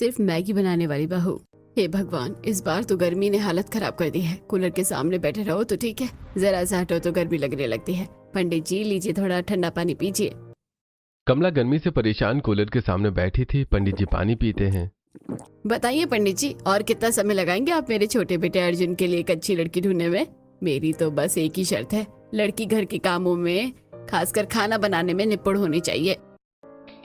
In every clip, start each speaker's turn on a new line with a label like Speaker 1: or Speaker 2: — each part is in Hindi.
Speaker 1: सिर्फ मैगी बनाने वाली बहू। हे भगवान, इस बार तो गर्मी ने हालत खराब कर दी है। कूलर के सामने बैठे रहो तो ठीक है, जरा सा हटो तो गर्मी लगने लगती है। पंडित जी लीजिए, थोड़ा ठंडा पानी पीजिए।
Speaker 2: कमला गर्मी से परेशान कूलर के सामने बैठी थी। पंडित जी पानी पीते हैं।
Speaker 1: बताइए पंडित जी, और कितना समय लगाएंगे आप मेरे छोटे बेटे अर्जुन के लिए एक अच्छी लड़की ढूंढने में? मेरी तो बस एक ही शर्त है, लड़की घर के कामों में, खासकर खाना बनाने में निपुण होनी चाहिए।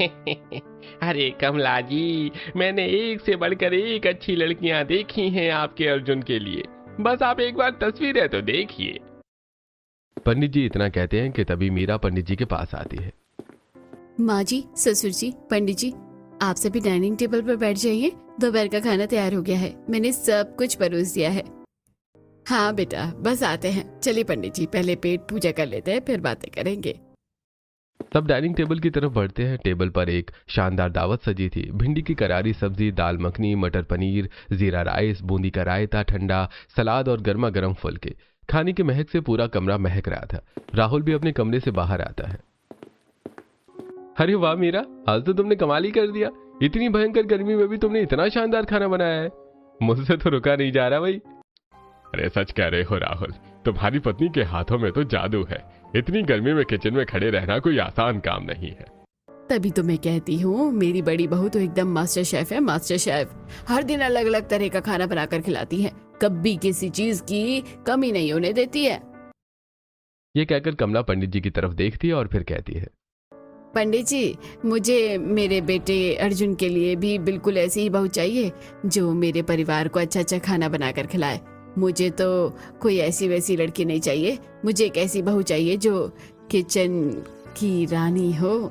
Speaker 3: अरे कमला जी, मैंने एक से बढ़कर एक अच्छी लड़कियां देखी हैं आपके अर्जुन के लिए। बस आप एक बार तस्वीरें तो देखिए।
Speaker 2: पंडित जी इतना कहते हैं कि तभी मीरा पंडित जी के पास आती है।
Speaker 1: माँ जी, ससुर जी, पंडित जी, आप सभी डाइनिंग टेबल पर बैठ जाइए। दोपहर का खाना तैयार हो गया है, मैंने सब कुछ परोस दिया है। हाँ बेटा, बस आते हैं। चलिए पंडित जी, पहले पेट पूजा कर लेते हैं, फिर बातें करेंगे।
Speaker 2: सब डाइनिंग टेबल की तरफ बढ़ते हैं। टेबल पर एक शानदार दावत सजी थी। भिंडी की करारी सब्जी, दाल मखनी, मटर पनीर, जीरा राइस, बूंदी का रायता, ठंडा सलाद और गर्मा गर्म फुलके। खाने की महक से पूरा कमरा महक रहा था। राहुल भी अपने कमरे से बाहर आता है। अरे वाह मीरा, आज तो तुमने कमाल ही कर दिया। इतनी भयंकर गर्मी में भी तुमने इतना शानदार खाना बनाया है, मुझसे तो रुका नहीं जा रहा भाई।
Speaker 3: अरे सच कह रहे हो राहुल, तुम्हारी पत्नी के हाथों में तो जादू है। इतनी गर्मी में किचन में खड़े रहना कोई आसान काम नहीं है।
Speaker 1: तभी तो मैं कहती हूँ, मेरी बड़ी बहू तो एकदम मास्टर शेफ है, मास्टर शेफ। हर दिन अलग अलग तरह का खाना बनाकर खिलाती है, कभी किसी चीज की कमी नहीं होने देती है।
Speaker 2: ये कहकर कमला पंडित जी की तरफ देखती है और फिर कहती है,
Speaker 1: पंडित जी, मुझे मेरे बेटे अर्जुन के लिए भी बिल्कुल ऐसी ही बहू चाहिए जो मेरे परिवार को अच्छा अच्छा खाना बनाकर खिलाए। मुझे तो कोई ऐसी वैसी लड़की नहीं चाहिए, मुझे एक ऐसी बहू चाहिए जो किचन की रानी हो।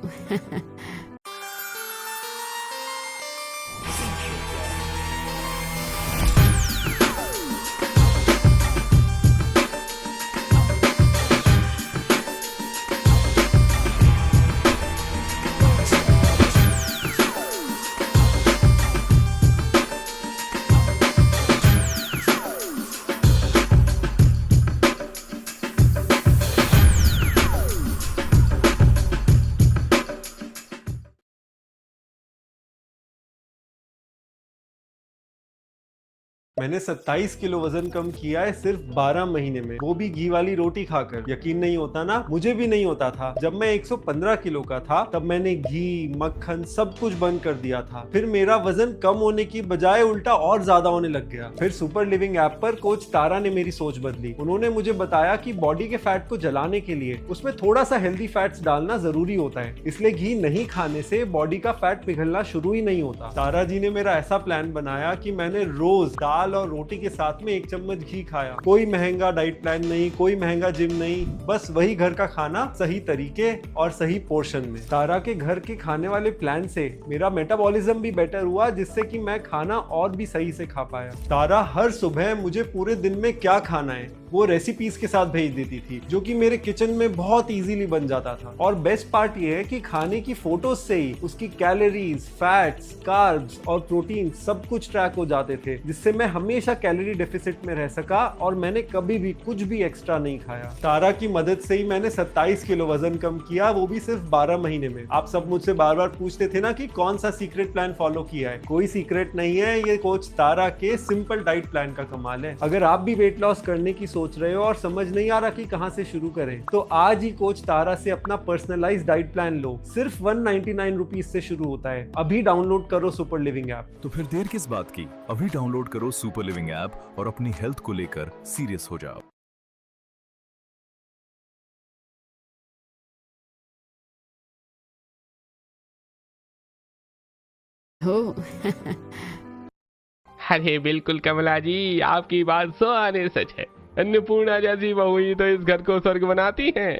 Speaker 4: मैंने 27 किलो वजन कम किया है सिर्फ 12 महीने में, वो भी घी वाली रोटी खाकर। यकीन नहीं होता ना? मुझे भी नहीं होता था। जब मैं 115 किलो का था तब मैंने घी, मक्खन सब कुछ बंद कर दिया था। फिर मेरा वजन कम होने की बजाय उल्टा और ज्यादा होने लग गया। फिर सुपर लिविंग ऐप पर कोच तारा ने मेरी सोच बदली। उन्होंने मुझे बताया कि बॉडी के फैट को जलाने के लिए उसमें थोड़ा सा हेल्दी फैट्स डालना जरूरी होता है, इसलिए घी नहीं खाने से बॉडी का फैट पिघलना शुरू ही नहीं होता। तारा जी ने मेरा ऐसा प्लान बनाया कि मैंने रोज दाल और रोटी के साथ में 1 चम्मच घी खाया। कोई महंगा डाइट प्लान नहीं, कोई महंगा जिम नहीं, बस वही घर का खाना सही तरीके और सही पोर्शन में। तारा के घर के खाने वाले प्लान से मेरा मेटाबॉलिज्म भी बेटर हुआ, जिससे कि मैं खाना और भी सही से खा पाया। तारा हर सुबह मुझे पूरे दिन में क्या खाना है वो रेसिपीज के साथ भेज देती थी, जो कि मेरे किचन में बहुत इजीली बन जाता था। और बेस्ट पार्ट ये है कि खाने की फोटोज से ही उसकी कैलोरीज, फैट्स, कार्ब्स और प्रोटीन सब कुछ ट्रैक हो जाते थे, जिससे मैं हमेशा कैलोरी डेफिसिट में रह सका और मैंने कभी भी कुछ भी एक्स्ट्रा नहीं खाया। तारा की मदद से ही मैंने 27 किलो वजन कम किया, वो भी सिर्फ 12 महीने में। आप सब मुझसे बार बार पूछते थे ना कि कौन सा सीक्रेट प्लान फॉलो किया है। कोई सीक्रेट नहीं है, ये कोच तारा के सिंपल डाइट प्लान का कमाल है। अगर आप भी वेट लॉस करने की सोच रहे हो और समझ नहीं आ रहा कि कहां से शुरू करें, तो आज ही कोच तारा से अपना पर्सनलाइज्ड डाइट प्लान लो। सिर्फ 199 रुपीज से शुरू होता है। अभी डाउनलोड करो सुपर लिविंग ऐप।
Speaker 5: तो फिर देर किस बात की, अभी डाउनलोड करो सुपर लिविंग ऐप और अपनी हेल्थ को लेकर सीरियस हो जाओ।
Speaker 1: हो।
Speaker 3: अरे बिल्कुल कमला जी, आपकी बात 100 आने सच है। अन्नपूर्णा जैसी बहू ही तो इस घर को स्वर्ग बनाती है।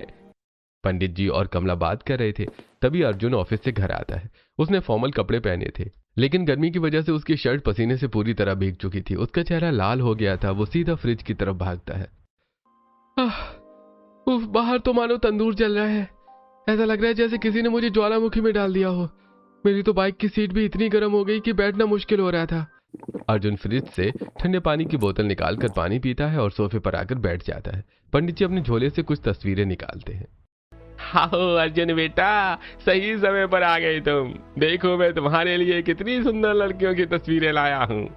Speaker 2: पंडित जी और कमला बात कर रहे थे, तभी अर्जुन ऑफिस से घर आता है। उसने फॉर्मल कपड़े पहने थे, लेकिन गर्मी की वजह से उसकी शर्ट पसीने से पूरी तरह भीग चुकी थी। उसका चेहरा लाल हो गया था। वो सीधा फ्रिज की तरफ भागता है। उफ, बाहर तो मानो तंदूर जल रहा है। ऐसा लग रहा है जैसे किसी ने मुझे ज्वालामुखी में डाल दिया हो। मेरी तो बाइक की सीट भी इतनी गर्म हो गई कि बैठना मुश्किल हो रहा था। अर्जुन फ्रिज से ठंडे पानी की बोतल निकालकर पानी पीता है और सोफे पर आकर बैठ जाता है। पंडित जी अपने झोले से कुछ तस्वीरें निकालते हैं।
Speaker 3: हाओ अर्जुन बेटा, सही समय पर आ गए तुम। देखो मैं तुम्हारे लिए कितनी सुंदर लड़कियों की तस्वीरें लाया हूँ।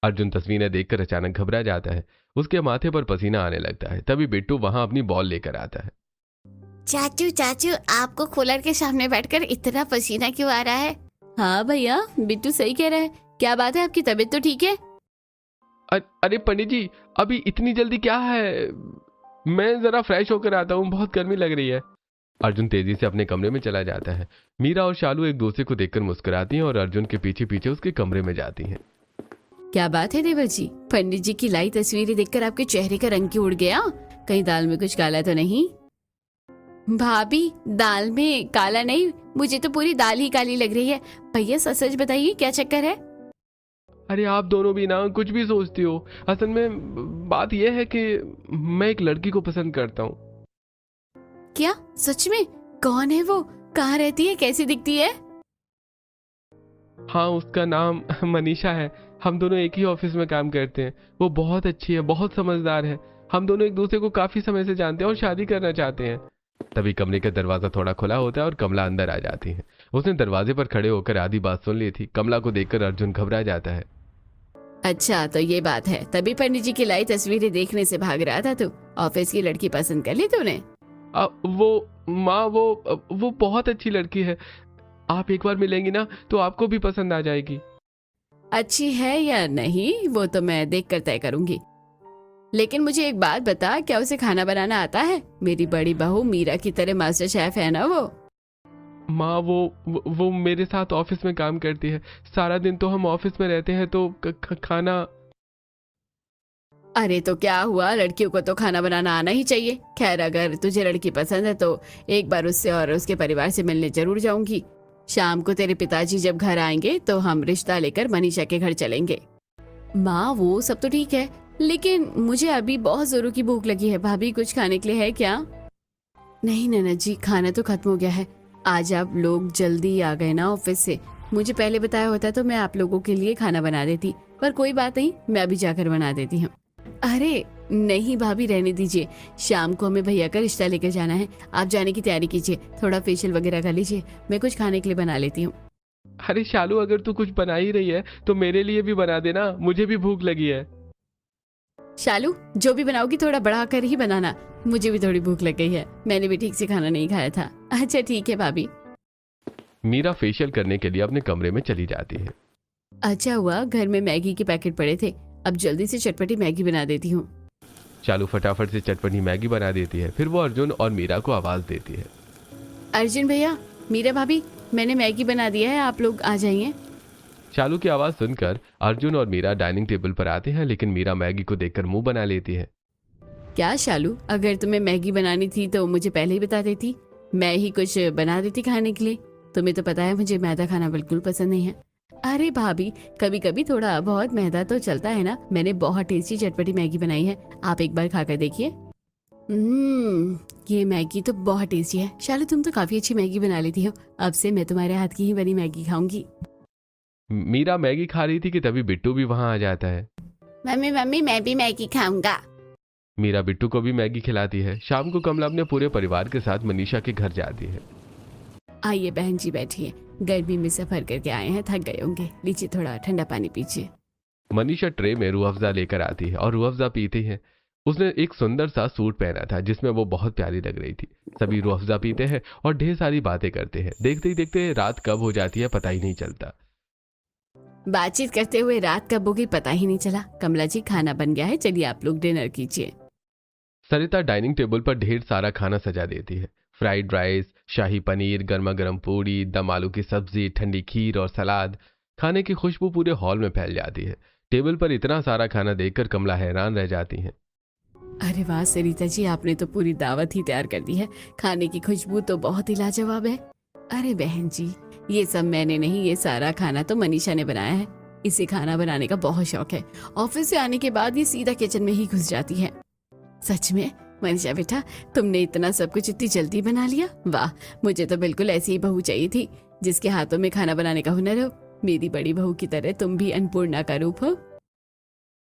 Speaker 2: अर्जुन तस्वीरें देखकर अचानक घबरा जाता है। उसके माथे पर पसीना आने लगता है। तभी बिट्टू वहां अपनी बॉल लेकर आता है।
Speaker 1: चाचू चाचू, आपको कूलर के सामने बैठकर इतना पसीना क्यों आ रहा है? हाँ भैया, बिट्टू सही कह रहा है। क्या बात है, आपकी तबीयत तो ठीक है?
Speaker 2: अरे पंडित जी, अभी इतनी जल्दी क्या है? मैं जरा फ्रेश होकर आता हूँ, बहुत गर्मी लग रही है। अर्जुन तेजी से अपने कमरे में चला जाता है। मीरा और शालू एक दूसरे को देखकर मुस्कुराती हैं और अर्जुन के पीछे पीछे उसके कमरे में जाती हैं।
Speaker 1: क्या बात है देवर जी, पंडित जी की लाई तस्वीरें देखकर आपके चेहरे का रंग क्यों उड़ गया? कहीं दाल में कुछ काला तो नहीं? भाभी, दाल में काला नहीं, मुझे तो पूरी दाल ही काली लग रही है। भैया सच सच बताइए, क्या चक्कर है?
Speaker 2: अरे आप दोनों भी ना कुछ भी सोचती हो। असल में बात यह है कि मैं एक लड़की को पसंद करता हूँ।
Speaker 1: क्या सच में? कौन है वो? कहाँ रहती है? कैसी दिखती है?
Speaker 2: हाँ, उसका नाम मनीषा है। हम दोनों एक ही ऑफिस में काम करते हैं। वो बहुत अच्छी है, बहुत समझदार है। हम दोनों एक दूसरे को काफी समय से जानते हैं और शादी करना चाहते हैं। तभी कमरे का दरवाजा थोड़ा खुला होता है और कमला अंदर आ जाती है। उसने दरवाजे पर खड़े होकर आधी बात सुन ली थी। कमला को देखकर अर्जुन घबरा जाता है।
Speaker 1: अच्छा तो ये बात है, तभी पंडित जी की लाई तस्वीरें देखने से भाग रहा था तू। ऑफिस की लड़की पसंद कर ली तूने?
Speaker 2: वो माँ, वो बहुत अच्छी लड़की है। आप एक बार मिलेंगी ना तो आपको भी पसंद आ जाएगी।
Speaker 1: अच्छी है या नहीं वो तो मैं देख कर तय करूंगी। लेकिन मुझे एक बात बता, क्या उसे खाना बनाना आता है? मेरी बड़ी बहू मीरा की तरह मास्टर शेफ है ना वो?
Speaker 2: माँ, वो मेरे साथ ऑफिस में काम करती है। सारा दिन तो हम ऑफिस में रहते हैं तो खाना।
Speaker 1: अरे तो क्या हुआ, लड़कियों को तो खाना बनाना आना ही चाहिए। खैर अगर तुझे लड़की पसंद है तो एक बार उससे और उसके परिवार से मिलने जरूर जाऊंगी। शाम को तेरे पिताजी जब घर आएंगे तो हम रिश्ता लेकर मनीषा के घर चलेंगे। माँ वो सब तो ठीक है, लेकिन मुझे अभी बहुत जोरों की भूख लगी है। भाभी कुछ खाने के लिए है क्या? नहीं ननद जी, खाना तो खत्म हो गया है। आज आप लोग जल्दी आ गए ना ऑफिस से। मुझे पहले बताया होता तो मैं आप लोगों के लिए खाना बना देती, पर कोई बात नहीं, मैं अभी जाकर बना देती हूँ। अरे नहीं भाभी, रहने दीजिए। शाम को हमें भैया का रिश्ता लेकर जाना है। आप जाने की तैयारी कीजिए, थोड़ा फेशियल वगैरह कर लीजिए, मैं कुछ खाने के लिए बना लेती हूँ।
Speaker 2: अरे शालू, अगर तू कुछ बना ही रही है तो मेरे लिए भी बना देना, मुझे भी भूख लगी है।
Speaker 1: शालू, जो भी बनाओगी थोड़ा बढ़ा कर ही बनाना, मुझे भी थोड़ी भूख लग गई है। मैंने भी ठीक से खाना नहीं खाया था। अच्छा ठीक है भाभी।
Speaker 2: मीरा फेशियल करने के लिए अपने कमरे में चली जाती है।
Speaker 1: अच्छा हुआ घर में मैगी के पैकेट पड़े थे, अब जल्दी से चटपटी मैगी बना देती हूँ।
Speaker 2: शालू फटाफट से चटपटी मैगी बना देती है। फिर वो अर्जुन और मीरा को आवाज देती है।
Speaker 1: अर्जुन भैया, मीरा भाभी, मैंने मैगी बना दिया है, आप लोग आ जाइए।
Speaker 2: शालू की आवाज सुनकर अर्जुन और मीरा डाइनिंग टेबल पर आते हैं, लेकिन मीरा मैगी को देखकर मुंह बना लेती है।
Speaker 1: क्या शालू, अगर तुम्हें मैगी बनानी थी तो मुझे पहले ही बता देती, मैं ही कुछ बना देती खाने के लिए। तुम्हें तो पता है मुझे मैदा खाना बिल्कुल पसंद नहीं है। अरे भाभी, कभी कभी थोड़ा बहुत मैदा तो चलता है ना। मैंने बहुत टेस्टी चटपटी मैगी बनाई है, आप एक बार खाकर देखिए। ये मैगी तो बहुत टेस्टी है। शालू तुम तो काफी अच्छी मैगी बना लेती हो, अब से मैं तुम्हारे हाथ की ही बनी मैगी खाऊंगी।
Speaker 2: मीरा मैगी खा रही थी कि तभी बिट्टू भी वहां आ जाता है।
Speaker 1: मम्मी मम्मी, मैं भी मैगी खाऊंगा।
Speaker 2: मीरा बिट्टू को भी मैगी खिलाती है। शाम को कमला अपने पूरे परिवार के साथ मनीषा के घर जाती है।
Speaker 1: आइए बहन जी बैठिए, गर्मी में सफर करके आए हैं, थक गए होंगे, लीजिए थोड़ा ठंडा पानी पीजिए।
Speaker 2: मनीषा ट्रे में रूह अफ़ज़ा लेकर आती है और रूह अफ़ज़ा पीती है। उसने एक सुंदर सा सूट पहना था जिसमें वो बहुत प्यारी लग रही थी। सभी रूह अफ़ज़ा पीते हैं और ढेर सारी बातें करते हैं। देखते ही देखते रात कब हो जाती है पता ही नहीं चलता।
Speaker 1: बातचीत करते हुए रात कब हो गई पता ही नहीं चला। कमला जी, खाना बन गया है, चलिए आप लोग डिनर कीजिए।
Speaker 2: सरिता डाइनिंग टेबल पर ढेर सारा खाना सजा देती है। फ्राइड राइस, शाही पनीर, गर्मा गर्म पूड़ी, दम आलू की सब्जी, ठंडी खीर और सलाद। खाने की खुशबू पूरे हॉल में फैल जाती है। टेबल पर इतना सारा खाना देखकर कमला हैरान रह जाती हैं।
Speaker 1: अरे वाह सरिता जी, आपने तो पूरी दावत ही तैयार कर दी है। खाने की खुशबू तो बहुत ही लाजवाब है। अरे बहन जी, ये सब मैंने नहीं, ये सारा खाना तो मनीषा ने बनाया है। इसे खाना बनाने का बहुत शौक है। ऑफिस से आने के बाद ये सीधा किचन में ही घुस जाती है। सच में मनीषा बेटा, तुमने इतना सब कुछ इतनी जल्दी बना लिया? वाह, मुझे तो बिल्कुल ऐसी ही बहू चाहिए थी जिसके हाथों में खाना बनाने का हुनर हो। मेरी बड़ी बहू की तरह तुम भी अन्नपूर्णा का रूप हो।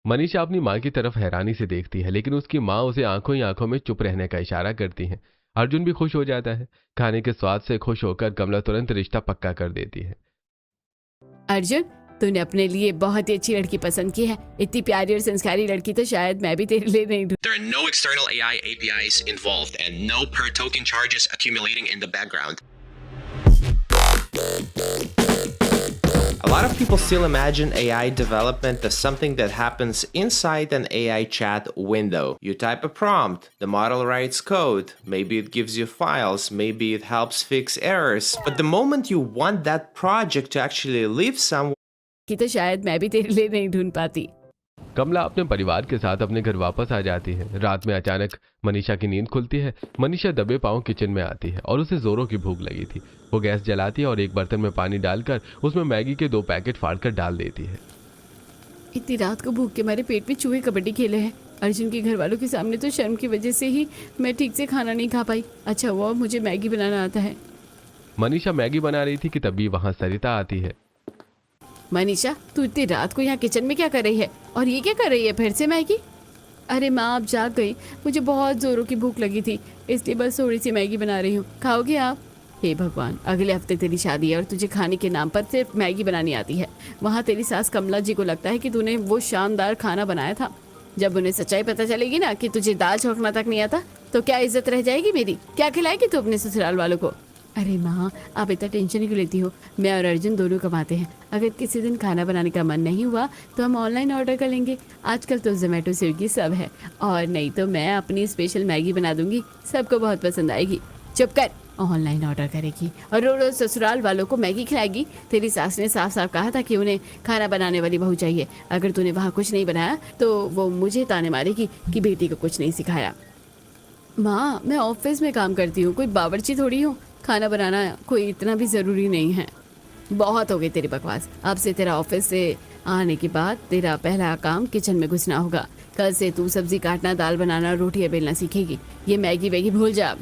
Speaker 2: मनीषा अपनी माँ की तरफ हैरानी से देखती है, लेकिन उसकी माँ उसे आंखों ही आंखों में चुप रहने का इशारा करती है। अर्जुन भी खुश हो जाता है। खाने के स्वाद से खुश होकर कमला तुरंत रिश्ता पक्का कर देती है।
Speaker 1: अर्जुन, तूने अपने लिए बहुत ही अच्छी लड़की पसंद की है। इतनी प्यारी और संस्कारी लड़की तो शायद मैं भी तेरे लिए नहीं ढूंढ।
Speaker 6: There are no external AI APIs involved and no per token charges accumulating in the background. A lot of people still imagine AI development as something that happens inside an AI chat window. You type a prompt, the model writes code, maybe it gives you files, maybe it helps fix errors. But the moment you want that project to actually live somewhere,
Speaker 1: की तो शायद मैं भी तेरे लिए नहीं ढूंढ पाती।
Speaker 2: कमला अपने परिवार के साथ अपने घर वापस आ जाती है। रात में अचानक मनीषा की नींद खुलती है। मनीषा दबे पांव किचन में आती है और उसे जोरों की भूख लगी थी। वो गैस जलाती है और एक बर्तन में पानी डालकर उसमें मैगी के 2 पैकेट फाड़कर डाल देती है।
Speaker 1: इतनी रात को भूख के मारे पेट में चूहे कबड्डी खेले हैं। अर्जुन के घर वालों के सामने तो शर्म की वजह से ही मैं ठीक से खाना नहीं खा पाई। अच्छा हुआ मुझे मैगी बनाना आता है।
Speaker 2: मनीषा मैगी बना रही थी कि तभी वहां सरिता आती है।
Speaker 1: मनीषा, तू इतनी रात को यहाँ किचन में क्या कर रही है? और ये क्या कर रही है फिर से मैगी? अरे माँ, आप जाग गई। मुझे बहुत जोरों की भूख लगी थी, इसलिए बस थोड़ी सी मैगी बना रही हूँ। खाओगे आप? हे भगवान, अगले हफ्ते तेरी शादी है और तुझे खाने के नाम पर सिर्फ मैगी बनानी आती है। वहाँ तेरी सास कमला जी को लगता है कि तूने वो शानदार खाना बनाया था। जब उन्हें सच्चाई पता चलेगी ना कि तुझे दाल छौंकना तक नहीं आता, तो क्या इज्जत रह जाएगी मेरी? क्या खिलाएगी तू अपने ससुराल वालों को? अरे माँ, आप इतना टेंशन क्यों लेती हो? मैं और अर्जुन दोनों कमाते हैं। अगर किसी दिन खाना बनाने का मन नहीं हुआ तो हम ऑनलाइन ऑर्डर कर लेंगे। आजकल तो जोमेटो स्विगी सब है। और नहीं तो मैं अपनी स्पेशल मैगी बना दूंगी, सबको बहुत पसंद आएगी। चुप कर, ऑनलाइन ऑर्डर करेगी और रोज रोज ससुराल वालों को मैगी खिलाएगी। तेरी सास ने साफ साफ कहा था कि उन्हें खाना बनाने वाली बहू चाहिए। अगर तूने वहाँ कुछ नहीं बनाया तो वो मुझे ताने मारेगी कि बेटी को कुछ नहीं सिखाया। माँ, मैं ऑफिस में काम करती हूँ, कोई बावर्ची थोड़ी हूँ। खाना बनाना कोई इतना भी ज़रूरी नहीं है। बहुत हो गई तेरी बकवास। अब से तेरा ऑफिस से आने के बाद तेरा पहला काम किचन में घुसना होगा। कल से तू सब्जी काटना, दाल बनाना, रोटियां बेलना सीखेगी। ये मैगी वैगी भूल जा।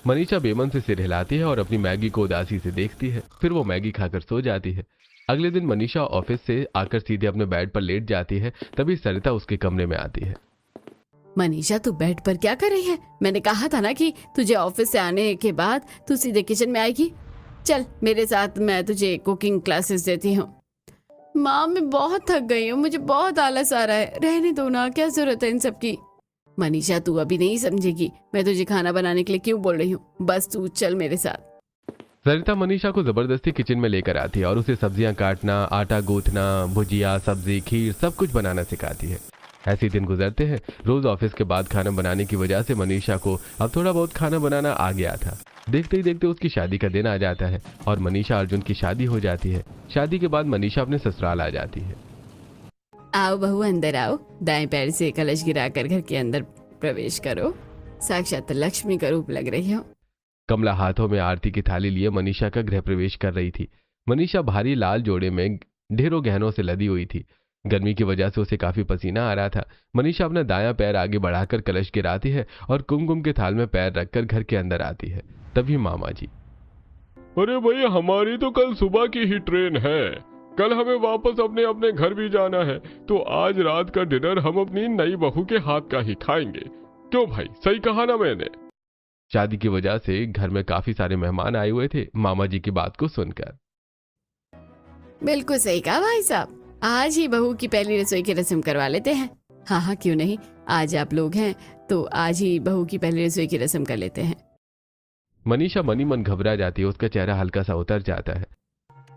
Speaker 2: मनीषा बेमन से सिर हिलाती है और अपनी मैगी को उदासी से देखती है। फिर वो मैगी खाकर सो जाती है। अगले दिन मनीषा ऑफिस से आकर सीधे अपने बेड पर लेट जाती है। तभी सरिता उसके कमरे में आती है।
Speaker 1: मनीषा, तू बेड पर क्या कर रही है? मैंने कहा था ना कि तुझे ऑफिस से आने के बाद तू सीधे किचन में आएगी। चल मेरे साथ, मैं तुझे कुकिंग क्लासेस देती हूँ। माँ, मैं बहुत थक गई हूँ, मुझे बहुत आलस आ रहा है। रहने दो ना, क्या जरूरत है इन सब की? मनीषा, तू अभी नहीं समझेगी मैं तुझे खाना बनाने के लिए क्यों बोल रही हूँ। बस तू चल मेरे साथ।
Speaker 2: सरिता मनीषा को जबरदस्ती किचन में लेकर आती है और उसे सब्जियां काटना, आटा गूंथना, भुजिया, सब्जी, खीर सब कुछ बनाना सिखाती है। ऐसे दिन गुजरते हैं। रोज ऑफिस के बाद खाना बनाने की वजह से मनीषा को अब थोड़ा बहुत खाना बनाना आ गया था। देखते ही देखते उसकी शादी का दिन आ जाता है और मनीषा अर्जुन की शादी हो जाती है। शादी के बाद मनीषा अपने ससुराल आ जाती है।
Speaker 1: आओ बहू, अंदर आओ। दाएं पैर से कलश गिराकर घर के अंदर प्रवेश करो। साक्षात लक्ष्मी का रूप लग रही हो।
Speaker 2: कमला हाथों में आरती की थाली लिए मनीषा का गृह प्रवेश कर रही थी। मनीषा भारी लाल जोड़े में ढेरों गहनों से लदी हुई थी। गर्मी की वजह से उसे काफी पसीना आ रहा था। मनीषा अपना दायां पैर आगे बढ़ाकर कलश गिराती है और कुमकुम के थाल में पैर रखकर घर के अंदर आती है। तभी मामा जी,
Speaker 3: अरे भाई, हमारी तो कल सुबह की ही ट्रेन है। कल हमें वापस अपने अपने घर भी जाना है, तो आज रात का डिनर हम अपनी नई बहू के हाथ का ही खाएंगे। क्यों भाई, सही कहा ना मैंने?
Speaker 2: शादी की वजह से घर में काफी सारे मेहमान आए हुए थे। मामा जी की बात को सुनकर,
Speaker 1: बिल्कुल सही कहा भाई साहब, आज ही बहू की पहली रसोई की रस्म करवा लेते हैं। हाँ हाँ, क्यों नहीं। आज आप लोग हैं तो आज ही बहू की पहली रसोई की रस्म कर लेते हैं।
Speaker 2: मनीषा मनी मन घबरा जाती है। उसका चेहरा हल्का सा उतर जाता है।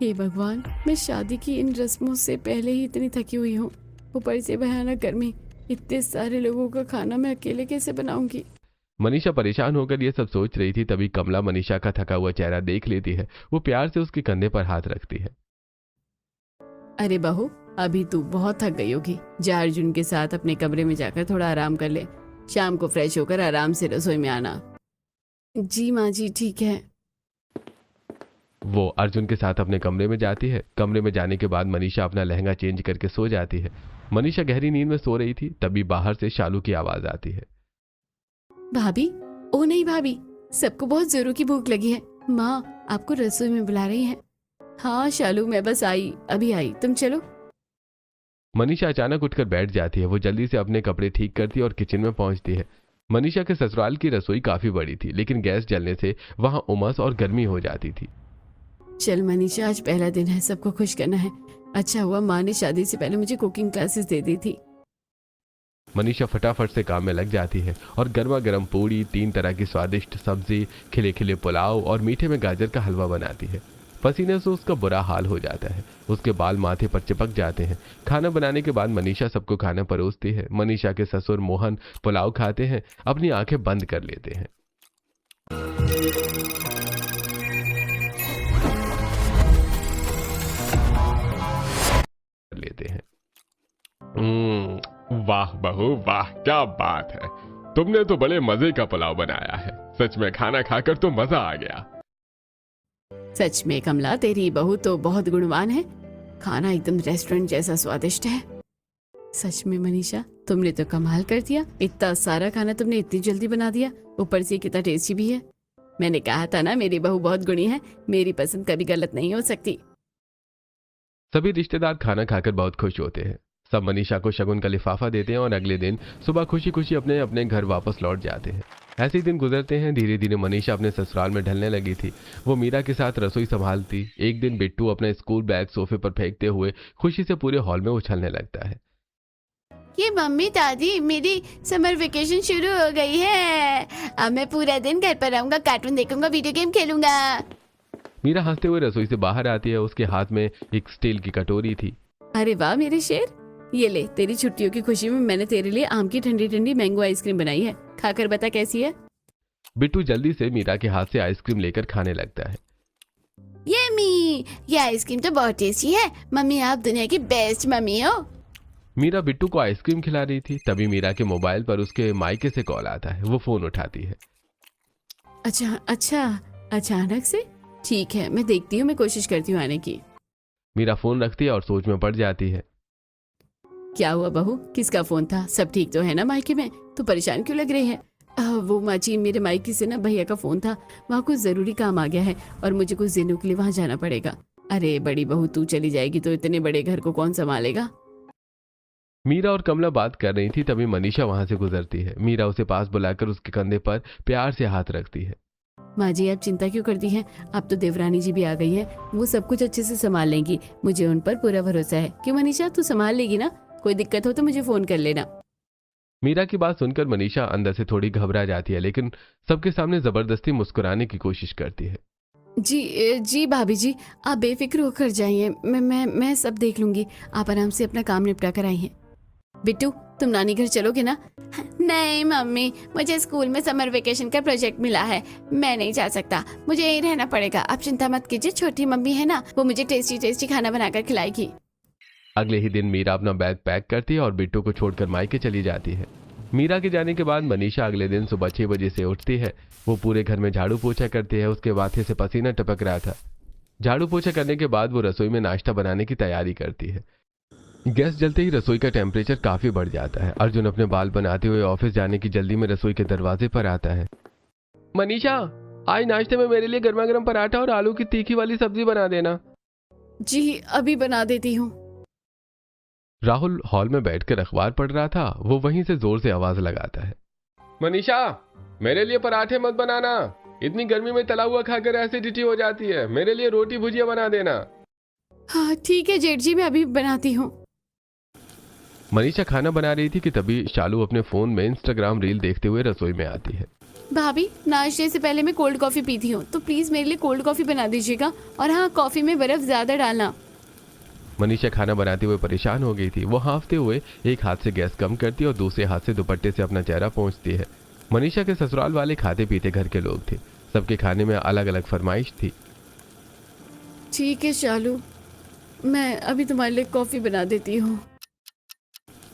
Speaker 1: हे भगवान, मैं शादी की इन रस्मों से पहले ही इतनी थकी हुई हूँ, ऊपर से भयानक गर्मी। इतने सारे लोगों का खाना मैं अकेले कैसे बनाऊंगी?
Speaker 2: मनीषा परेशान होकर ये सब सोच रही थी। तभी कमला मनीषा का थका हुआ चेहरा देख लेती है। वो प्यार से उसके कंधे पर हाथ रखती है।
Speaker 1: अरे बहू, अभी तू बहुत थक गई होगी। जा अर्जुन के साथ अपने कमरे में जाकर थोड़ा आराम कर ले। शाम को फ्रेश होकर आराम से रसोई में आना। जी माँ जी, ठीक है।
Speaker 2: वो अर्जुन के साथ अपने कमरे में जाती है। कमरे में जाने के बाद मनीषा अपना लहंगा चेंज करके सो जाती है। मनीषा गहरी नींद में सो रही थी। तभी बाहर से शालू की आवाज आती है।
Speaker 1: भाभी, ओ नहीं भाभी, सबको बहुत जोरों की भूख लगी है। माँ आपको रसोई में बुला रही हैं। हाँ शालू, मैं बस आई, अभी आई, तुम चलो।
Speaker 2: मनीषा अचानक उठकर बैठ जाती है। वो जल्दी से अपने कपड़े ठीक करती है और किचन में पहुंचती है। मनीषा के ससुराल की रसोई काफी बड़ी थी, लेकिन गैस जलने से वहां उमस और गर्मी हो जाती थी।
Speaker 1: चल मनीषा, आज पहला दिन है, सबको खुश करना है। अच्छा हुआ माँ ने शादी से पहले मुझे कुकिंग क्लासेस दे दी थी।
Speaker 2: मनीषा फटाफट से काम में लग जाती है और गर्मा गर्म पूड़ी, 3 तरह की स्वादिष्ट सब्जी, खिले खिले पुलाव और मीठे में गाजर का हलवा बनाती है। पसीने से उसका बुरा हाल हो जाता है, उसके बाल माथे पर चिपक जाते हैं। खाना बनाने के बाद मनीषा सबको खाना परोसती है। मनीषा के ससुर मोहन पुलाव खाते हैं, अपनी आंखें बंद कर लेते हैं।
Speaker 3: वाह बहू वाह, क्या बात है। तुमने तो बड़े मजे का पुलाव बनाया है। सच में खाना खाकर तो मजा आ गया।
Speaker 1: सच में कमला, तेरी बहू तो बहुत गुणवान है। खाना एकदम रेस्टोरेंट जैसा स्वादिष्ट है। सच में मनीषा, तुमने तो कमाल कर दिया। इतना सारा खाना तुमने इतनी जल्दी बना दिया, ऊपर से कितना टेस्टी भी है। मैंने कहा था ना, मेरी बहू बहुत गुणी है। मेरी पसंद कभी गलत नहीं हो सकती।
Speaker 2: सभी रिश्तेदार खाना खाकर बहुत खुश होते हैं। सब मनीषा को शगुन का लिफाफा देते हैं और अगले दिन सुबह खुशी खुशी अपने अपने घर वापस लौट जाते हैं। ऐसे ही दिन गुजरते हैं। धीरे धीरे मनीषा अपने ससुराल में ढलने लगी थी। वो मीरा के साथ रसोई संभालती। एक दिन बिट्टू अपना स्कूल बैग सोफे पर फेंकते हुए खुशी से पूरे हॉल में उछलने लगता है।
Speaker 1: ये मम्मी दादी, मेरी समर वेकेशन शुरू हो गई है। अब मैं पूरा दिन घर पर रहूंगा, कार्टून देखूंगा, वीडियो गेम खेलूंगा।
Speaker 2: मीरा हंसते हुए रसोई से बाहर आती है। उसके हाथ में एक स्टील की कटोरी थी।
Speaker 1: अरे वाह मेरे शेर, ये ले, तेरी छुट्टियों की खुशी में मैंने तेरे लिए आम की ठंडी ठंडी मैंगो आइसक्रीम बनाई है। खाकर बता कैसी है।
Speaker 2: बिट्टू जल्दी से मीरा के हाथ से आइसक्रीम लेकर खाने लगता है।
Speaker 1: ये आइसक्रीम तो बहुत टेस्टी है। मम्मी, आप दुनिया की बेस्ट मम्मी हो।
Speaker 2: मीरा बिट्टू को आइसक्रीम खिला रही थी, तभी मीरा के मोबाइल पर उसके मायके से कॉल आता है। वो फोन उठाती है।
Speaker 1: अच्छा, अचानक से? ठीक है, मैं देखती हूँ, मैं कोशिश करती हूँ आने की।
Speaker 2: मीरा फोन रखती है और सोच में पड़ जाती है।
Speaker 1: क्या हुआ बहू, किसका फोन था? सब ठीक तो है ना मायके में? तो परेशान क्यों लग रही है? वो माची, मेरे मायके से ना भैया का फोन था। वहाँ कुछ जरूरी काम आ गया है और मुझे कुछ दिनों के लिए वहाँ जाना पड़ेगा। अरे बड़ी बहू, तू चली जाएगी तो इतने बड़े घर को कौन संभालेगा?
Speaker 2: मीरा और कमला बात कर रही थी, तभी मनीषा वहां से गुजरती है। मीरा उसे पास बुलाकर उसके कंधे पर प्यार से हाथ रखती है।
Speaker 1: माँ जी, आप चिंता क्यों करती हैं? अब तो देवरानी जी भी आ गई है, वो सब कुछ अच्छे से संभाल लेंगी। मुझे उन पर पूरा भरोसा है। क्यों मनीषा, तू संभाल लेगी ना? कोई दिक्कत हो तो मुझे फोन कर लेना।
Speaker 2: मीरा की बात सुनकर मनीषा अंदर से थोड़ी घबरा जाती है, लेकिन सबके सामने जबरदस्ती मुस्कुराने की कोशिश करती है।
Speaker 1: जी भाभी जी, आप बेफिक्र होकर जाइए। मैं सब देख लूंगी। आप आराम से अपना काम निपटा कर आई हैं। बिट्टू, तुम नानी घर चलोगे ना? नहीं मम्मी, मुझे स्कूल में समर वेकेशन का प्रोजेक्ट मिला है, मैं नहीं जा सकता। मुझे यहीं रहना पड़ेगा। आप चिंता मत कीजिए, छोटी मम्मी है ना, वो मुझे टेस्टी टेस्टी खाना बनाकर खिलाएगी।
Speaker 2: अगले ही दिन मीरा अपना बैग पैक करती है और बिट्टू को छोड़कर मायके चली जाती है। मीरा के जाने के बाद मनीषा अगले दिन सुबह 6 बजे से उठती है। वो पूरे घर में झाड़ू पोछा करती है। उसके माथे से पसीना टपक रहा था। झाड़ू पोछा करने के बाद वो रसोई में नाश्ता बनाने की तैयारी करती है। गैस जलते ही रसोई का टेम्परेचर काफी बढ़ जाता है। अर्जुन अपने बाल बनाते हुए ऑफिस जाने की जल्दी में रसोई के दरवाजे पर आता है। मनीषा, आज नाश्ते में मेरे लिए गर्मा गर्म पराठा और आलू की तीखी वाली सब्जी बना देना।
Speaker 1: जी, अभी बना देती हूँ।
Speaker 2: राहुल हॉल में बैठकर अखबार पढ़ रहा था। वो वहीं से जोर से आवाज लगाता है।
Speaker 3: मनीषा, मेरे लिए पराठे मत बनाना। इतनी गर्मी में तला हुआ खाकर एसिडिटी हो जाती है। मेरे लिए रोटी भुजिया बना देना।
Speaker 1: हाँ ठीक है जेठ जी, मैं अभी बनाती हूँ।
Speaker 2: मनीषा खाना बना रही थी कि तभी शालू अपने फोन में इंस्टाग्राम रील देखते हुए रसोई में आती है।
Speaker 1: भाभी, नाश्ते से पहले मैं कोल्ड कॉफी पीती हूँ, तो प्लीज मेरे लिए कोल्ड कॉफी बना दीजिएगा। और हाँ, कॉफी में बर्फ ज्यादा डालना।
Speaker 2: मनीषा खाना बनाते हुए परेशान हो गई थी। वो हाँफते हुए एक हाथ से गैस कम करती और दूसरे हाथ से दुपट्टे से अपना चेहरा पोंछती है। मनीषा के ससुराल वाले खाते पीते घर के लोग थे। सबके खाने में अलग अलग फरमाइश थी।
Speaker 1: ठीक है शालू, मैं अभी तुम्हारे लिए कॉफी बना देती हूँ।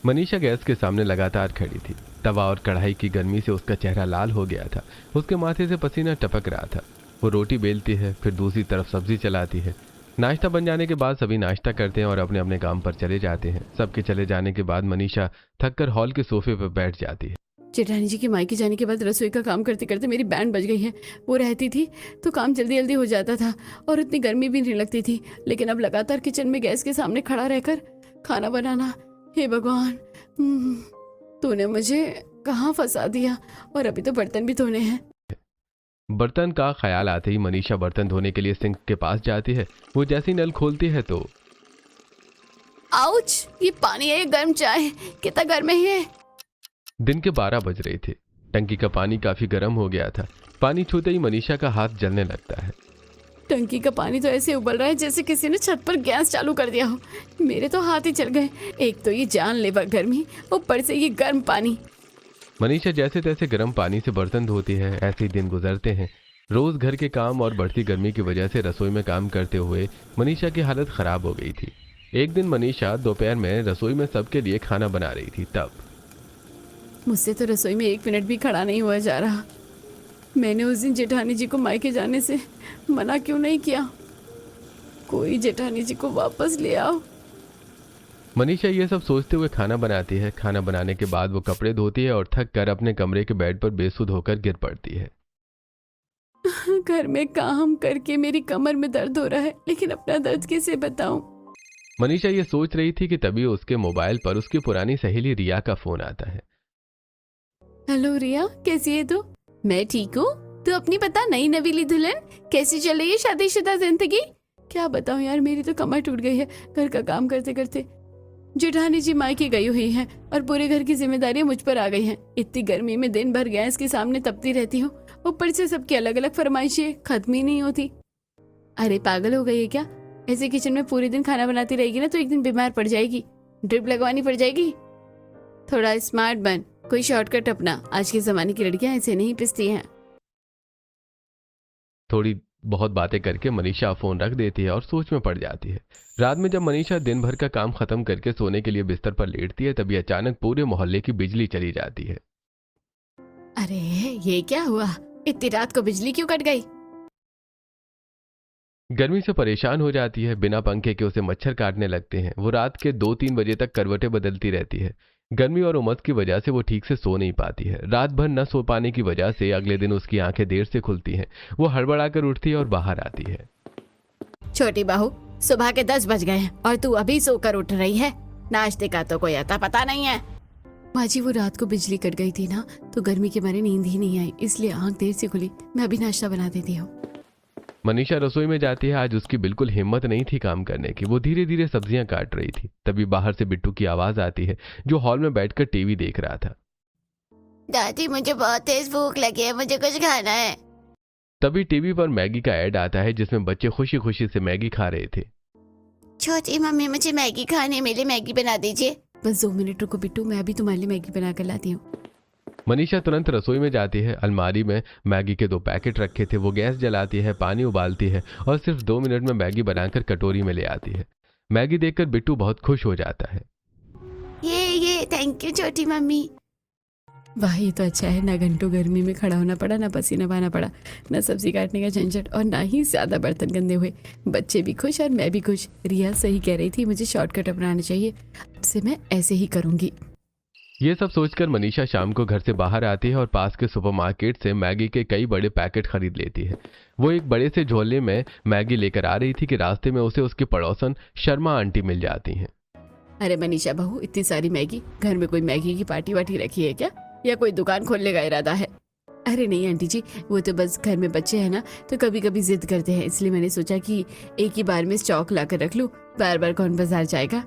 Speaker 2: मनीषा गैस के सामने लगातार खड़ी थी। तवा और कढ़ाई की गर्मी से उसका चेहरा लाल हो गया था। उसके माथे से पसीना टपक रहा था। वो रोटी बेलती है, फिर दूसरी तरफ सब्जी चलाती है। नाश्ता बन जाने के बाद सभी नाश्ता करते हैं और अपने अपने काम पर चले जाते हैं। सबके चले जाने के बाद मनीषा थककर हॉल के सोफे पर बैठ जाती है।
Speaker 1: जेठानी जी के मायके जाने के बाद रसोई का काम करते करते मेरी बैंड बज गई है। वो रहती थी तो काम जल्दी जल्दी हो जाता था और इतनी गर्मी भी नहीं लगती थी। लेकिन अब लगातार किचन में गैस के सामने खड़ा रहकर खाना बनाना, हे भगवान, तूने मुझे कहाँ फंसा दिया, और अभी तो बर्तन भी धोने हैं।
Speaker 2: बर्तन का ख्याल आते ही मनीषा बर्तन धोने के लिए सिंक के पास जाती है। वो जैसे ही नल खोलती है तो
Speaker 1: आउच, ये पानी है, ये गर्म चाय, कितना गर्म है ये।
Speaker 2: दिन के 12 बज रहे थे। टंकी का पानी काफी गर्म हो गया था। पानी छूते ही मनीषा का हाथ जलने लगता है।
Speaker 1: टंकी का पानी तो ऐसे उबल रहा है जैसे किसी ने छत पर गैस चालू कर दिया हो। मेरे तो हाथ ही चल गए। एक तो ये जानलेवा गर्मी, ऊपर से ये गर्म पानी।
Speaker 2: मनीषा जैसे तैसे गर्म पानी से बर्तन धोती है। ऐसे ही दिन गुजरते हैं। रोज घर के काम और बढ़ती गर्मी की वजह से रसोई में काम करते हुए मनीषा की हालत खराब हो गई थी। एक दिन मनीषा दोपहर में रसोई में सबके लिए खाना बना रही थी। तब
Speaker 1: मुझसे तो रसोई में 1 मिनट भी खड़ा नहीं हुआ जा रहा। मैंने उस दिन जेठानी जी को मायके जाने से मना क्यों नहीं किया? कोई जेठानी जी को वापस ले आओ।
Speaker 2: मनीषा ये सब सोचते हुए खाना बनाती है। खाना बनाने के बाद वो कपड़े धोती है और थक कर अपने कमरे के बेड पर बेसुध होकर गिर पड़ती है।
Speaker 1: घर में काम करके मेरी कमर में दर्द हो रहा है, लेकिन अपना दर्द किसे बताऊं?
Speaker 2: मनीषा ये सोच रही थी कि तभी उसके मोबाइल पर उसकी पुरानी सहेली रिया का फोन आता है।
Speaker 1: हेलो रिया, कैसी है तू? मैं ठीक हूँ। तू अपनी बता, नई नवीली दुल्हन, कैसी चल रही है शादीशुदा जिंदगी? क्या बताऊं यार, मेरी तो कमर टूट गई है घर का काम करते करते। जेठानी जी मायके गई हुई हैं और पूरे घर की जिम्मेदारियां मुझ पर आ गई हैं। इतनी गर्मी में दिन भर गैस के सामने तपती रहती हूँ। ऊपर से सबकी अलग अलग फरमाइशें खत्म ही नहीं होती। अरे पागल हो गई है क्या? ऐसे किचन में पूरे दिन खाना बनाती रहेगी ना तो एक दिन बीमार पड़ जाएगी, ड्रिप लगवानी पड़ जाएगी। थोड़ा स्मार्ट बन, कोई शॉर्टकट अपना। आज के जमाने की लड़कियां ऐसे नहीं पिसती हैं।
Speaker 2: थोड़ी बहुत बातें करके मनीषा फोन रख देती है और सोच में पड़ जाती है। रात में जब मनीषा दिन भर का काम खत्म करके सोने के लिए बिस्तर पर लेटती है तभी अचानक पूरे मोहल्ले की बिजली चली जाती है।
Speaker 1: अरे ये क्या हुआ? इतनी रात को बिजली क्यों कट गई?
Speaker 2: गर्मी से परेशान हो जाती है। बिना पंखे के उसे मच्छर काटने लगते हैं। वो रात के 2-3 बजे तक करवटें बदलती रहती है। गर्मी और उमस की वजह से वो ठीक से सो नहीं पाती है। रात भर न सो पाने की वजह से अगले दिन उसकी आंखें देर से खुलती हैं। वो हड़बड़ाकर उठती है और बाहर आती है।
Speaker 1: छोटी बहू, सुबह के 10 बज गए हैं और तू अभी सोकर उठ रही है। नाश्ते का तो कोई अता पता नहीं है। माँ जी, वो रात को बिजली कट गई थी ना तो गर्मी के मारे नींद ही नहीं आई, इसलिए आंख देर से खुली। मैं अभी नाश्ता बना देती हूँ।
Speaker 2: मनीषा रसोई में जाती है। आज उसकी बिल्कुल हिम्मत नहीं थी काम करने की। वो धीरे धीरे सब्जियां काट रही थी। तभी बाहर से बिट्टू की आवाज आती है जो हॉल में बैठकर टीवी देख रहा था।
Speaker 1: दादी, मुझे बहुत तेज भूख लगी है, मुझे कुछ खाना है।
Speaker 2: तभी टीवी पर मैगी का ऐड आता है जिसमें बच्चे खुशी खुशी से मैगी खा रहे थे।
Speaker 1: छोटी मम्मी, मुझे मैगी खाने, मेरे लिए मैगी बना दीजिए। बस 2 मिनट रुको बिट्टू, मैं अभी तुम्हारे लिए मैगी बना कर लाती हूँ।
Speaker 2: मनीषा तुरंत रसोई में जाती है। अलमारी में मैगी के 2 पैकेट रखे थे। वो गैस जलाती है, पानी उबालती है और सिर्फ 2 मिनट में मैगी बनाकर कटोरी में ले आती है। मैगी देखकर बिट्टू बहुत खुश हो जाता है।
Speaker 1: ये थैंक यू छोटी मम्मी। वाह, ये तो अच्छा है। ना घंटों गर्मी में खड़ा होना पड़ा, ना पसीना बहाना पड़ा, ना सब्जी काटने का झंझट और ना ही ज्यादा बर्तन गंदे हुए। बच्चे भी खुश और मैं भी खुश। रिया सही कह रही थी, मुझे शॉर्टकट अपनाना चाहिए। अब से मैं ऐसे ही करूंगी।
Speaker 2: ये सब सोचकर मनीषा शाम को घर से बाहर आती है और पास के सुपरमार्केट से मैगी के कई बड़े पैकेट खरीद लेती है। वो एक बड़े से झोले में मैगी लेकर आ रही थी कि रास्ते में उसे उसकी पड़ोसन शर्मा आंटी मिल जाती हैं।
Speaker 1: अरे मनीषा बहू, इतनी सारी मैगी, घर में कोई मैगी की पार्टी वार्टी रखी है क्या, या कोई दुकान खोलने का इरादा है? अरे नहीं आंटी जी, वो तो बस घर में बच्चे हैं ना तो कभी कभी जिद करते हैं, इसलिए मैंने सोचा कि एक ही बार में स्टॉक लाकर रख लूं। बार बार कौन बाजार जाएगा।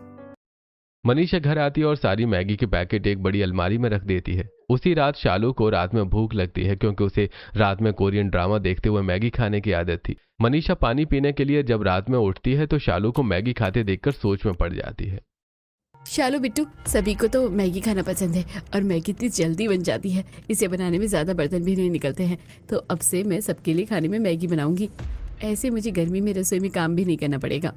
Speaker 2: मनीषा घर आती है और सारी मैगी के पैकेट एक बड़ी अलमारी में रख देती है। उसी रात शालू को रात में भूख लगती है क्योंकि उसे रात में कोरियन ड्रामा देखते हुए मैगी खाने की आदत थी। मनीषा पानी पीने के लिए जब रात में उठती है तो शालू को मैगी खाते देखकर सोच में पड़ जाती है।
Speaker 1: शालू बिट्टू, सभी को तो मैगी खाना पसंद है और मैगी इतनी जल्दी बन जाती है, इसे बनाने में ज्यादा बर्तन भी नहीं निकलते हैं। तो अब से मैं सबके लिए खाने में मैगी बनाऊंगी। ऐसे मुझे गर्मी में रसोई में काम भी नहीं करना पड़ेगा।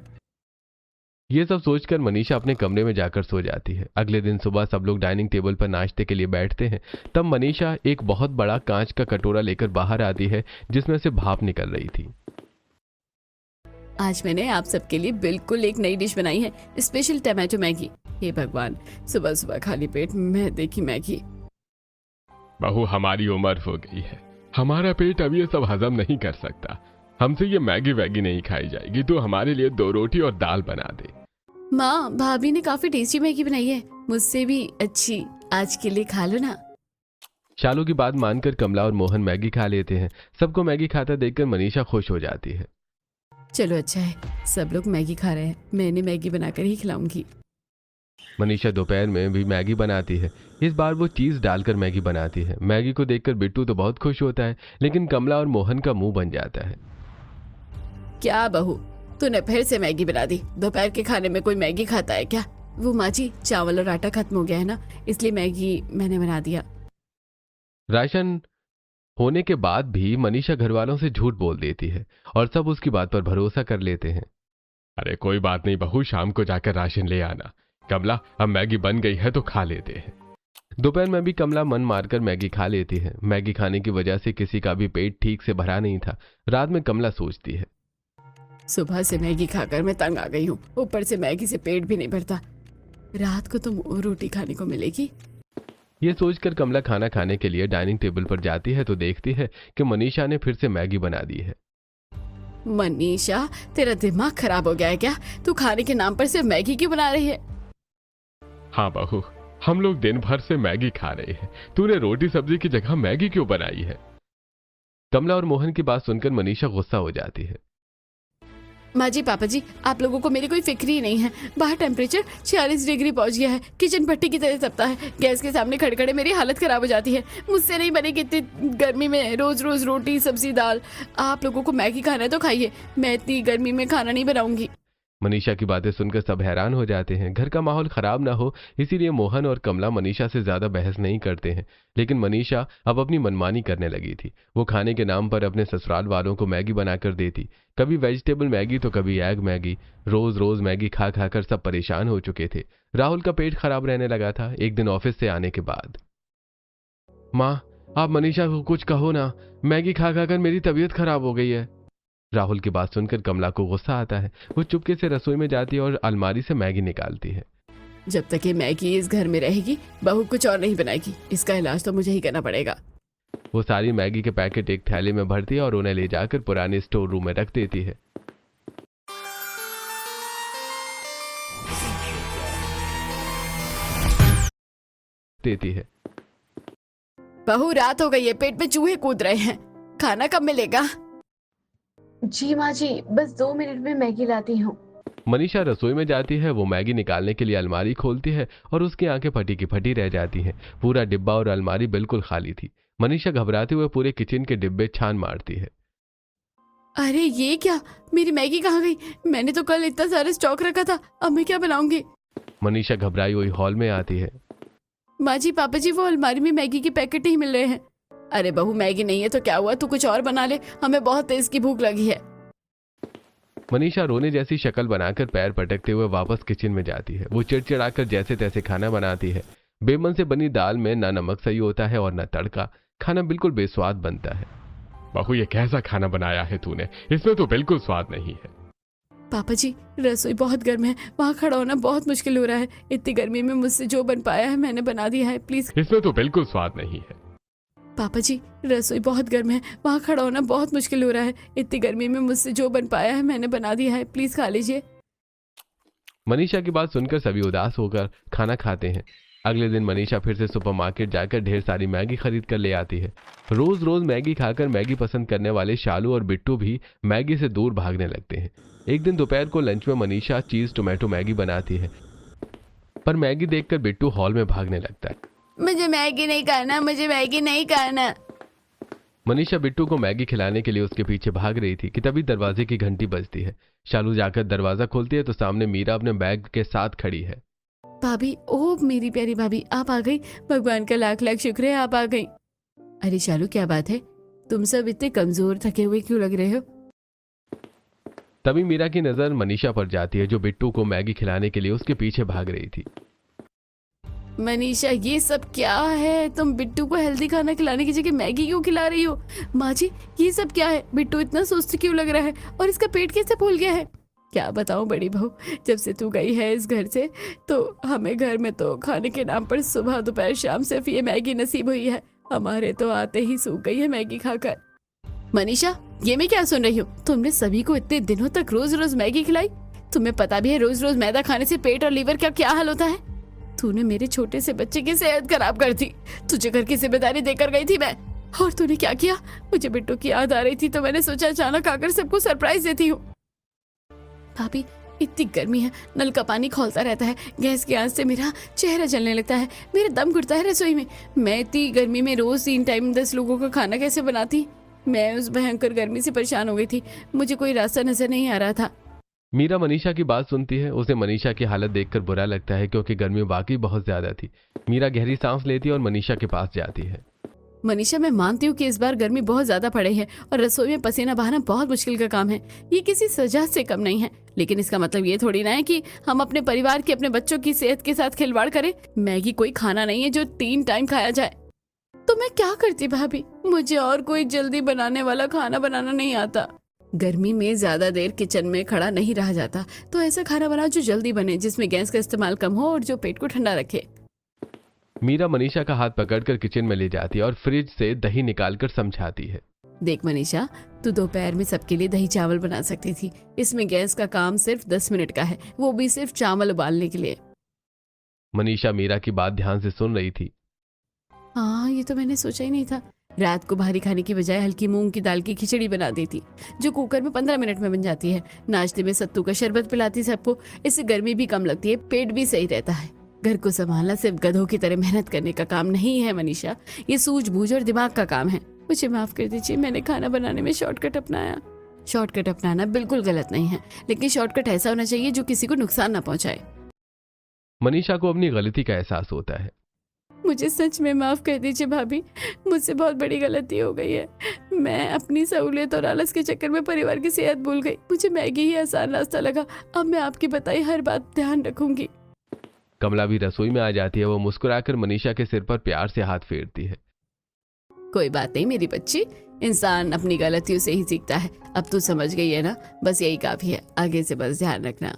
Speaker 2: ये सब सोचकर मनीषा अपने कमरे में जाकर सो जाती है। अगले दिन सुबह सब लोग डाइनिंग टेबल पर नाश्ते के लिए बैठते हैं। तब मनीषा एक बहुत बड़ा कांच का कटोरा लेकर बाहर आती है जिसमें से भाप निकल रही थी।
Speaker 1: आज मैंने आप सबके लिए बिल्कुल एक नई डिश बनाई है, स्पेशल टमाटो मैगी। हे भगवान, सुबह सुबह खाली पेट मैं देखी मैगी।
Speaker 3: बहू, हमारी उम्र हो गई है, हमारा पेट अब ये सब हजम नहीं कर सकता। हमसे ये मैगी वैगी नहीं खाई जाएगी। तो हमारे लिए 2 रोटी और दाल बना दे।
Speaker 1: माँ, भाभी ने काफी टेस्टी मैगी बनाई है, मुझसे भी अच्छी। आज के लिए खा लो ना।
Speaker 2: शालू की बात मानकर कमला और मोहन मैगी खा लेते हैं। सबको मैगी खाता देखकर मनीषा खुश हो जाती है।
Speaker 1: चलो अच्छा है, सब लोग मैगी खा रहे हैं, मैं इन्हें मैगी बनाकर ही खिलाऊंगी।
Speaker 2: मनीषा दोपहर में भी मैगी बनाती है। इस बार वो चीज डालकर मैगी बनाती है। मैगी को देखकर बिट्टू तो बहुत खुश होता है, लेकिन कमला और मोहन का मुंह बन जाता है।
Speaker 1: क्या बहू, तूने फिर से मैगी बना दी? दोपहर के खाने में कोई मैगी खाता है क्या? वो माँ जी, चावल और आटा खत्म हो गया है ना, इसलिए मैगी मैंने बना दिया।
Speaker 2: राशन होने के बाद भी मनीषा घर वालों से झूठ बोल देती है और सब उसकी बात पर भरोसा कर लेते हैं।
Speaker 3: अरे कोई बात नहीं बहू, शाम को जाकर राशन ले आना। कमला, अब मैगी बन गई है तो खा लेते हैं।
Speaker 2: दोपहर में भी कमला मन मारकर मैगी खा लेती है। मैगी खाने की वजह से किसी का भी पेट ठीक से भरा नहीं था। रात में कमला सोचती है,
Speaker 1: सुबह से मैगी खाकर मैं तंग आ गई हूँ, ऊपर से मैगी से पेट भी नहीं भरता। रात को तो रोटी खाने को मिलेगी।
Speaker 2: ये सोचकर कमला खाना खाने के लिए डाइनिंग टेबल पर जाती है तो देखती है कि मनीषा ने फिर से मैगी बना दी है।
Speaker 1: मनीषा, तेरा दिमाग खराब हो गया है क्या? तू खाने के नाम पर सिर्फ मैगी क्यों बना रही है?
Speaker 3: हाँ बहू, हम लोग दिन भर से मैगी खा रहे हैं, तूने रोटी सब्जी की जगह मैगी क्यों बनाई है?
Speaker 2: कमला और मोहन की बात सुनकर मनीषा गुस्सा हो जाती है।
Speaker 1: माँ जी, पापा जी, आप लोगों को मेरी कोई फिक्र ही नहीं है। बाहर टेम्परेचर 46 डिग्री पहुंच गया है, किचन भट्टी की तरह तपता है, गैस के सामने खड़खड़े मेरी हालत खराब हो जाती है। मुझसे नहीं बनेगी इतनी गर्मी में रोज रोज रोटी सब्जी दाल। आप लोगों को मैगी खाना है तो खाइए, मैं इतनी गर्मी में खाना नहीं बनाऊंगी।
Speaker 2: मनीषा की बातें सुनकर सब हैरान हो जाते हैं। घर का माहौल खराब ना हो इसीलिए मोहन और कमला मनीषा से ज्यादा बहस नहीं करते हैं, लेकिन मनीषा अब अपनी मनमानी करने लगी थी। वो खाने के नाम पर अपने ससुराल वालों को मैगी बनाकर देती, कभी वेजिटेबल मैगी तो कभी एग मैगी। रोज रोज मैगी खा खाकर सब परेशान हो चुके थे। राहुल का पेट खराब रहने लगा था। एक दिन ऑफिस से आने के बाद, माँ आप मनीषा को कुछ कहो ना, मैगी खा खाकर मेरी तबीयत खराब हो गई है। राहुल की बात सुनकर कमला को गुस्सा आता है। वो चुपके से रसोई में जाती है और अलमारी से मैगी निकालती है।
Speaker 1: जब तक ये मैगी इस घर में रहेगी, बहू कुछ और नहीं बनाएगी। इसका इलाज तो मुझे ही करना पड़ेगा।
Speaker 2: वो सारी मैगी के पैकेट एक थैले में भरती है और उन्हें ले जाकर पुराने स्टोर रूम में रख देती है।
Speaker 1: बहू, रात हो गई है, पेट में चूहे कूद रहे हैं, खाना कब मिलेगा?
Speaker 7: जी माँ जी, बस 2 मिनट में मैगी लाती हूँ।
Speaker 2: मनीषा रसोई में जाती है। वो मैगी निकालने के लिए अलमारी खोलती है और उसकी आंखें फटी की फटी रह जाती हैं। पूरा डिब्बा और अलमारी बिल्कुल खाली थी। मनीषा घबराते हुए पूरे किचन के डिब्बे छान मारती है।
Speaker 1: अरे ये क्या, मेरी मैगी कहाँ गई? मैंने तो कल इतना सारा स्टॉक रखा था, अब मैं क्या बनाऊंगी?
Speaker 2: मनीषा घबराई हुई हॉल में आती है।
Speaker 1: माँ जी, पापा जी, वो अलमारी में मैगी के पैकेट नहीं मिल रहे हैं। अरे बहू, मैगी नहीं है तो क्या हुआ, तू कुछ और बना ले, हमें बहुत तेज की भूख लगी है।
Speaker 2: मनीषा रोने जैसी शक्ल बनाकर पैर पटकते हुए वापस किचन में जाती है। वो चिड़चिड़ाकर जैसे तैसे खाना बनाती है। बेमन से बनी दाल में ना नमक सही होता है और ना तड़का। खाना बिल्कुल बेस्वाद बनता है।
Speaker 3: बहू, ये कैसा खाना बनाया है तूने? इसमें तो बिल्कुल स्वाद नहीं है।
Speaker 1: पापा जी, रसोई बहुत गर्म है, वहाँ खड़ा होना बहुत मुश्किल हो रहा है। इतनी गर्मी में मुझसे जो बन पाया है मैंने बना दिया है, प्लीज।
Speaker 3: इसमें तो बिल्कुल स्वाद नहीं है।
Speaker 1: पापा जी, रसोई बहुत गर्म है, वहाँ खड़ा होना बहुत मुश्किल हो रहा है। इतनी गर्मी में मुझसे जो बन पाया है मैंने बना दिया है, प्लीज खा लीजिए।
Speaker 2: मनीषा की बात सुनकर सभी उदास होकर खाना खाते हैं। अगले दिन मनीषा फिर से सुपरमार्केट जाकर ढेर सारी मैगी खरीद कर ले आती है। रोज रोज मैगी खाकर मैगी पसंद करने वाले शालू और बिट्टू भी मैगी से दूर भागने लगते हैं। एक दिन दोपहर को लंच में मनीषा चीज टोमेटो मैगी बनाती है, पर मैगी देखकर बिट्टू हॉल में भागने लगता है।
Speaker 1: मुझे मैगी नहीं खाना, मुझे मैगी नहीं खाना।
Speaker 2: मनीषा बिट्टू को मैगी खिलाने के लिए उसके पीछे भाग रही थी कि तभी दरवाजे की घंटी बजती है। शालू जाकर दरवाजा खोलती है तो सामने मीरा अपने बैग के साथ खड़ी है।
Speaker 1: भाभी, ओ मेरी प्यारी भाभी, आप आ गई। भगवान का लाख लाख शुक्र है आप आ गई। अरे शालू, क्या बात है, तुम सब इतने कमजोर थके हुए क्यों लग रहे हो?
Speaker 2: तभी मीरा की नजर मनीषा पर जाती है जो बिट्टू को मैगी खिलाने के लिए उसके पीछे भाग रही थी।
Speaker 1: मनीषा, ये सब क्या है? तुम बिट्टू को हेल्दी खाना खिलाने की जगह मैगी क्यों खिला रही हो? माँ जी, ये सब क्या है? बिट्टू इतना सुस्त क्यों लग रहा है और इसका पेट कैसे फूल गया है? क्या बताऊं बड़ी बहू, जब से तू गई है इस घर से तो हमें घर में तो खाने के नाम पर सुबह दोपहर शाम सिर्फ ये मैगी नसीब हुई है। हमारे तो आते ही सूख गई है मैगी खाकर। मनीषा, ये मैं क्या सुन रही हूँ? तुमने सभी को इतने दिनों तक रोज रोज मैगी खिलाई। तुम्हें पता भी है रोज रोज मैदा खाने से पेट और लीवर का क्या हाल होता है? तूने मेरे छोटे से बच्चे की सेहत खराब कर दी। तुझे घर की जिम्मेदारी देकर गई थी मैं, और तूने क्या किया? मुझे बिट्टू की याद आ रही थी तो मैंने सोचा अचानक आकर सबको सरप्राइज देती हूँ। भाभी इतनी गर्मी है, नल का पानी खौलता रहता है, गैस की आंच से मेरा चेहरा जलने लगता है, मेरा दम घुटता है रसोई में। मैं इतनी गर्मी में रोज 3 टाइम 10 लोगों का खाना कैसे बनाती? मैं उस भयंकर गर्मी से परेशान हो गई थी, मुझे कोई रास्ता नजर नहीं आ रहा था।
Speaker 2: मीरा मनीषा की बात सुनती है। उसे मनीषा की हालत देखकर बुरा लगता है क्योंकि गर्मी वाकई बहुत ज्यादा थी। मीरा गहरी सांस लेती है और मनीषा के पास जाती है।
Speaker 1: मनीषा, मैं मानती हूँ कि इस बार गर्मी बहुत ज्यादा पड़ी है और रसोई में पसीना बहाना बहुत मुश्किल का काम है। ये किसी सजा से कम नहीं है, लेकिन इसका मतलब ये थोड़ी ना है कि हम अपने परिवार की, अपने बच्चों की सेहत के साथ खिलवाड़ करें। मैगी कोई खाना नहीं है जो 3 टाइम खाया जाए। तो मैं क्या करती भाभी? मुझे और कोई जल्दी बनाने वाला खाना बनाना नहीं आता। गर्मी में ज्यादा देर किचन में खड़ा नहीं रहा जाता, तो ऐसा खाना बनाओ जो जल्दी बने, जिसमें गैस का इस्तेमाल कम हो और जो पेट को ठंडा रखे।
Speaker 2: मीरा मनीषा का हाथ पकड़कर किचन में ले जाती है और फ्रिज से दही निकालकर समझाती है।
Speaker 1: देख मनीषा, तू दोपहर में सबके लिए दही चावल बना सकती थी। इसमें गैस का काम सिर्फ 10 मिनट का है, वो भी सिर्फ चावल उबालने के लिए।
Speaker 2: मनीषा मीरा की बात ध्यान से सुन रही थी।
Speaker 1: हाँ, ये तो मैंने सोचा ही नहीं था। रात को भारी खाने की बजाय हल्की मूंग की दाल की खिचड़ी बना देती, जो कुकर में 15 मिनट में बन जाती है। नाश्ते में सत्तू का शरबत पिलाती सबको, इससे गर्मी भी कम लगती है, पेट भी सही रहता है। घर को संभालना सिर्फ गधों की तरह मेहनत करने का काम नहीं है मनीषा, ये सूझबूझ और दिमाग का काम है। मुझे माफ कर दीजिए, मैंने खाना बनाने में शॉर्टकट अपनाया। शॉर्टकट अपनाना बिल्कुल गलत नहीं है, लेकिन शॉर्टकट ऐसा होना चाहिए जो किसी को नुकसान ना पहुंचाए।
Speaker 2: मनीषा को अपनी गलती का एहसास होता है।
Speaker 1: मुझे सच में माफ कर दीजिए भाभी, मुझसे बहुत बड़ी गलती हो गई है। मैं अपनी सहूलियत और आलस के चक्कर में परिवार की सेहत भूल गई। मुझे मैगी ही आसान रास्ता लगा। अब मैं आपकी बताई हर बात ध्यान रखूंगी।
Speaker 2: कमला भी रसोई में आ जाती है। वो मुस्कुराकर मनीषा के सिर पर प्यार से हाथ फेरती है।
Speaker 1: कोई बात नहीं मेरी बच्ची, इंसान अपनी गलतियों से ही सीखता है। अब तू समझ गई है ना, बस यही काफी है, आगे से बस ध्यान रखना।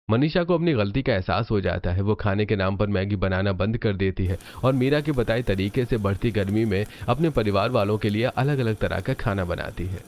Speaker 2: मनीषा को अपनी गलती का एहसास हो जाता है। वो खाने के नाम पर मैगी बनाना बंद कर देती है और मीरा के बताए तरीके से बढ़ती गर्मी में अपने परिवार वालों के लिए अलग अलग तरह का खाना बनाती है।